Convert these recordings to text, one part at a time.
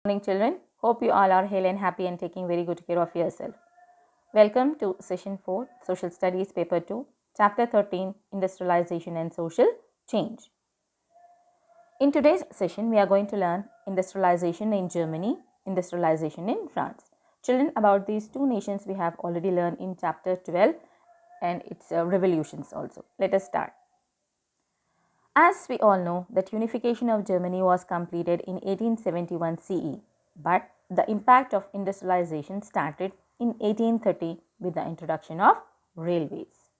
Morning children, hope you all are healthy and happy and taking very good care of yourself. Welcome to session 4, Social Studies paper 2, chapter 13, Industrialization and Social Change. In today's session, we are going to learn industrialization in Germany, industrialization in France. Children, about these two nations we have already learned in chapter 12 and its revolutions also. Let us start. As we all know, that unification of Germany was completed in 1871 CE, but the impact of industrialization started in 1830 with the introduction of railways.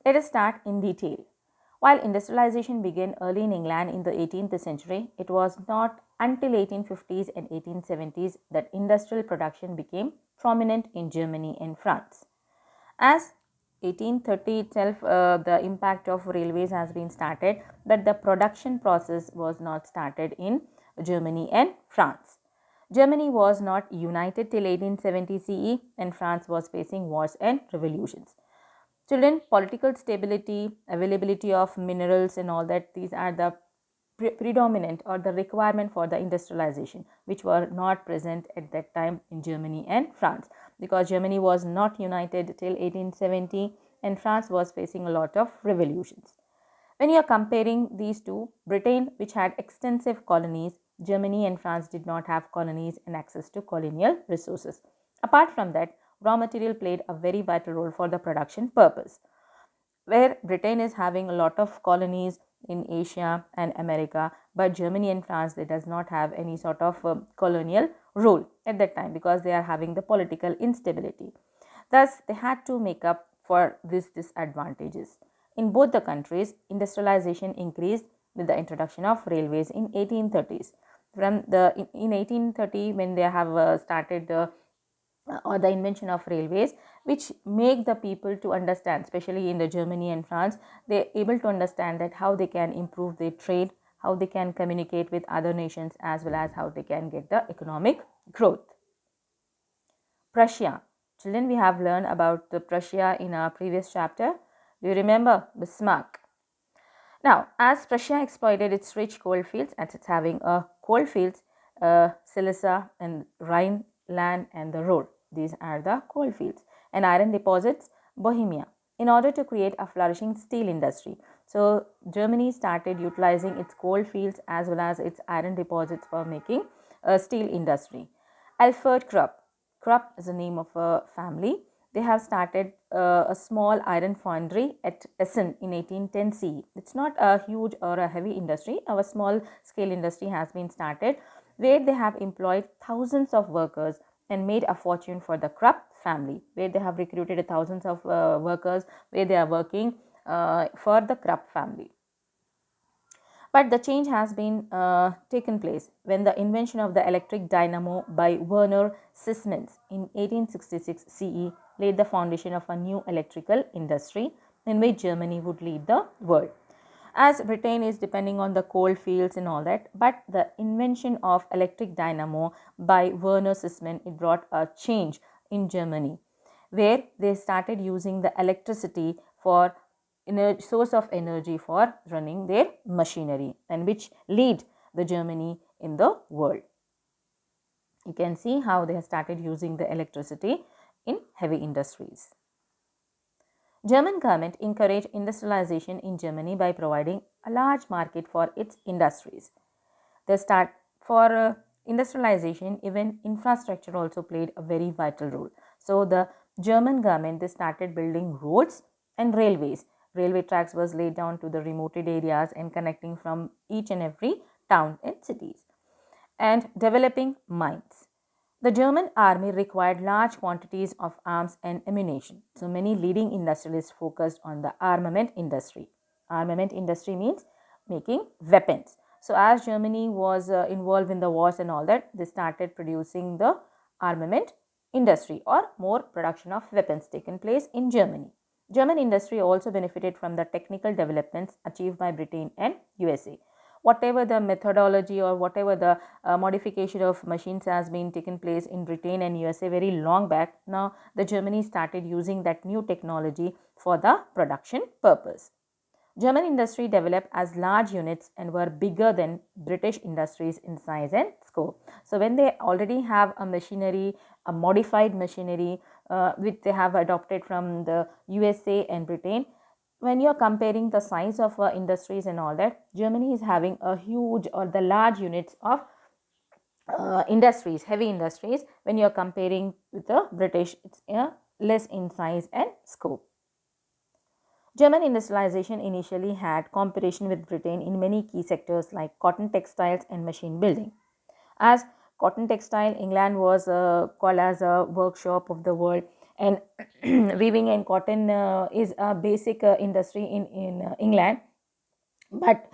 Let us start in detail. While industrialization began early in England in the 18th century, it was not until 1850s and 1870s that industrial production became prominent in Germany and France. As 1830 itself, the impact of railways has been started, but the production process was not started in Germany and France. Germany was not united till 1870 CE and France was facing wars and revolutions. Children, political stability, availability of minerals and all that, these are the predominant or the requirement for the industrialization, which were not present at that time in Germany and France, because Germany was not united till 1870 and France was facing a lot of revolutions. When you are comparing these two, Britain, which had extensive colonies, Germany and France did not have colonies and access to colonial resources. Apart from that, raw material played a very vital role for the production purpose. Where Britain is having a lot of colonies in Asia and America, but Germany and France, they does not have any sort of colonial rule at that time because they are having the political instability. Thus, they had to make up for these disadvantages. In both the countries, industrialization increased with the introduction of railways in 1830s. In 1830, when they have started or the invention of railways, which make the people to understand, especially in the Germany and France, they are able to understand that how they can improve their trade, how they can communicate with other nations, as well as how they can get the economic growth. Prussia. Children, we have learned about the Prussia in our previous chapter. Do you remember Bismarck? Now, as Prussia exploited its rich coal fields, as it's having a coal fields, Silesia and Rhineland and the Ruhr. These are the coal fields and iron deposits, Bohemia, in order to create a flourishing steel industry. So, Germany started utilizing its coal fields as well as its iron deposits for making a steel industry. Alfred Krupp. Krupp is the name of a family. They have started a small iron foundry at Essen in 1810 CE. It's not a huge or a heavy industry. Our small scale industry has been started where they have employed thousands of workers and made a fortune for the Krupp family, where they have recruited thousands of workers where they are working for the Krupp family. But the change has been taken place when the invention of the electric dynamo by Werner Siemens in 1866 CE laid the foundation of a new electrical industry in which Germany would lead the world. As Britain is depending on the coal fields and all that, but the invention of electric dynamo by Werner Siemens, it brought a change in Germany, where they started using the electricity for source of energy for running their machinery, and which lead the Germany in the world. You can see how they have started using the electricity in heavy industries. German government encouraged industrialization in Germany by providing a large market for its industries. The start for industrialization, even infrastructure also played a very vital role. So the German government, they started building roads and railways. Railway tracks was laid down to the remoted areas and connecting from each and every town and cities, and developing mines. The German army required large quantities of arms and ammunition. So many leading industrialists focused on the armament industry. Armament industry means making weapons. So as Germany was involved in the wars and all that, they started producing the armament industry, or more production of weapons taken place in Germany. German industry also benefited from the technical developments achieved by Britain and USA. Whatever the methodology or whatever the modification of machines has been taken place in Britain and USA very long back, now the Germany started using that new technology for the production purpose. German industry developed as large units and were bigger than British industries in size and scope. So when they already have a machinery, a modified machinery, which they have adopted from the USA and Britain, when you're comparing the size of industries and all that, Germany is having a huge or the large units of industries, heavy industries. When you're comparing with the British, it's less in size and scope. German industrialization initially had competition with Britain in many key sectors like cotton textiles and machine building. As cotton textile, England was called as a workshop of the world, and weaving and cotton is a basic industry in England. But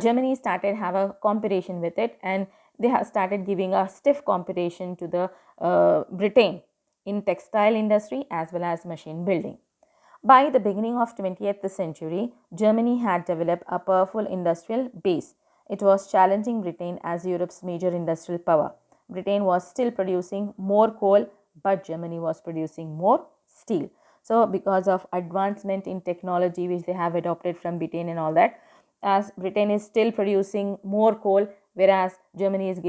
Germany started have a competition with it, and they have started giving a stiff competition to the Britain in textile industry as well as machine building. By the beginning of 20th century, Germany had developed a powerful industrial base. It was challenging Britain as Europe's major industrial power. Britain was still producing more coal, but Germany was producing more steel. So because of advancement in technology which they have adopted from Britain and all that, as Britain is still producing more coal, whereas Germany is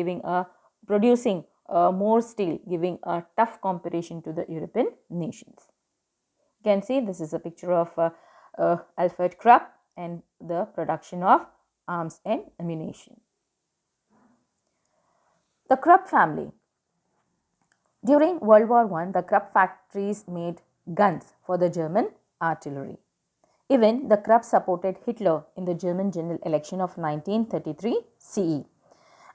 producing more steel, giving a tough competition to the European nations. You can see this is a picture of Alfred Krupp and the production of arms and ammunition. The Krupp family. During World War I, the Krupp factories made guns for the German artillery. Even the Krupp supported Hitler in the German general election of 1933 CE.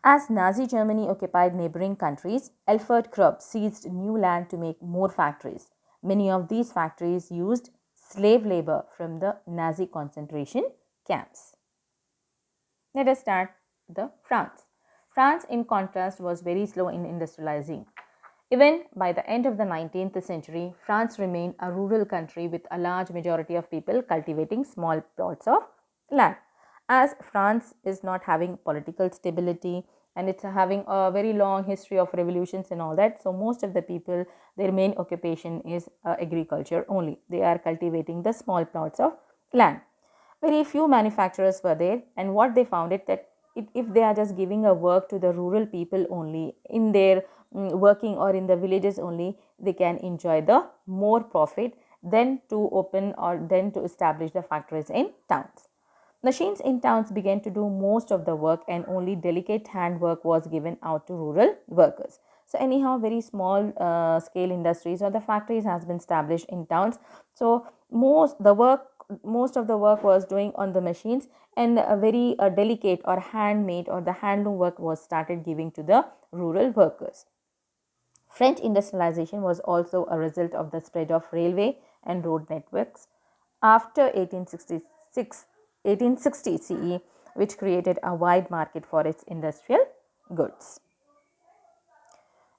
As Nazi Germany occupied neighboring countries, Alfred Krupp seized new land to make more factories. Many of these factories used slave labor from the Nazi concentration camps. Let us start the France. France, in contrast, was very slow in industrializing. Even by the end of the 19th century, France remained a rural country with a large majority of people cultivating small plots of land. As France is not having political stability and it's having a very long history of revolutions and all that, so most of the people, their main occupation is agriculture only. They are cultivating the small plots of land. Very few manufacturers were there, and what they found it that if they are just giving a work to the rural people only in their working or in the villages only, they can enjoy the more profit than to open or then to establish the factories in towns. Machines in towns began to do most of the work, and only delicate handwork was given out to rural workers. So anyhow, very small scale industries or the factories has been established in towns. So most of the work was doing on the machines, and a very delicate or handmade or the handloom work was started giving to the rural workers. French industrialization was also a result of the spread of railway and road networks after 1860 CE, which created a wide market for its industrial goods.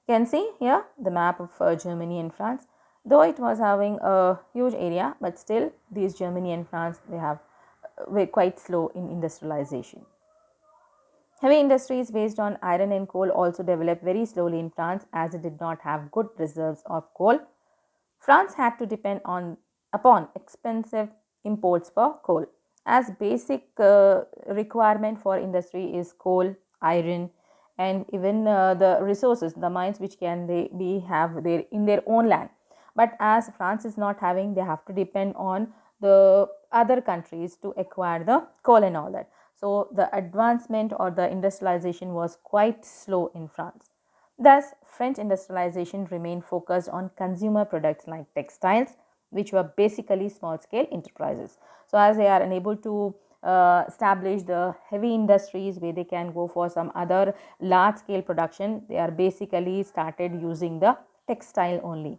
You can see here the map of Germany and France. Though it was having a huge area, but still these Germany and France, they have were quite slow in industrialization. Heavy industries based on iron and coal also developed very slowly in France, as it did not have good reserves of coal. France had to depend upon expensive imports for coal. As basic requirement for industry is coal, iron, and even the resources, the mines which can they be have their in their own land. But as France is not having, they have to depend on the other countries to acquire the coal and all that. So the advancement or the industrialization was quite slow in France. Thus, French industrialization remained focused on consumer products like textiles, which were basically small scale enterprises. So as they are unable to establish the heavy industries where they can go for some other large scale production, they are basically started using the textile only.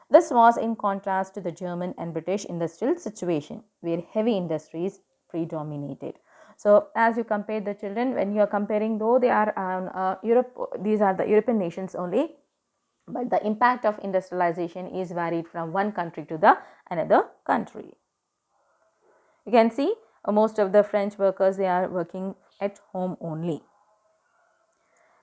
This was in contrast to the German and British industrial situation, where heavy industries predominated. So as you compare the children, when you are comparing, though they are Europe, these are the European nations only, but the impact of industrialization is varied from one country to the another country. You can see most of the French workers, they are working at home only.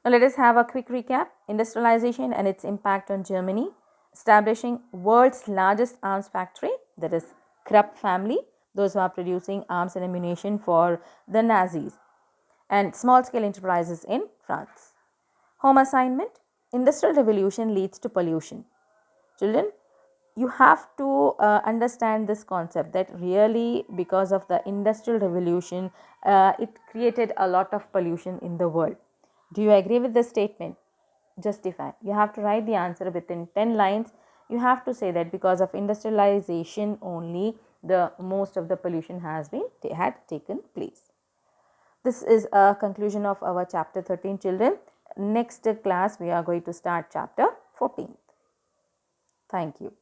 Now let us have a quick recap. Industrialization and its impact on Germany. Establishing world's largest arms factory, that is Krupp family, those who are producing arms and ammunition for the Nazis, and small scale enterprises in France. Home assignment. Industrial revolution leads to pollution. Children, you have to understand this concept that really because of the industrial revolution, it created a lot of pollution in the world. Do you agree with this statement? Justify. You have to write the answer within 10 lines. You have to say that because of industrialization only, the most of the pollution had taken place. This is a conclusion of our chapter 13, children. Next class we are going to start chapter 14. Thank you.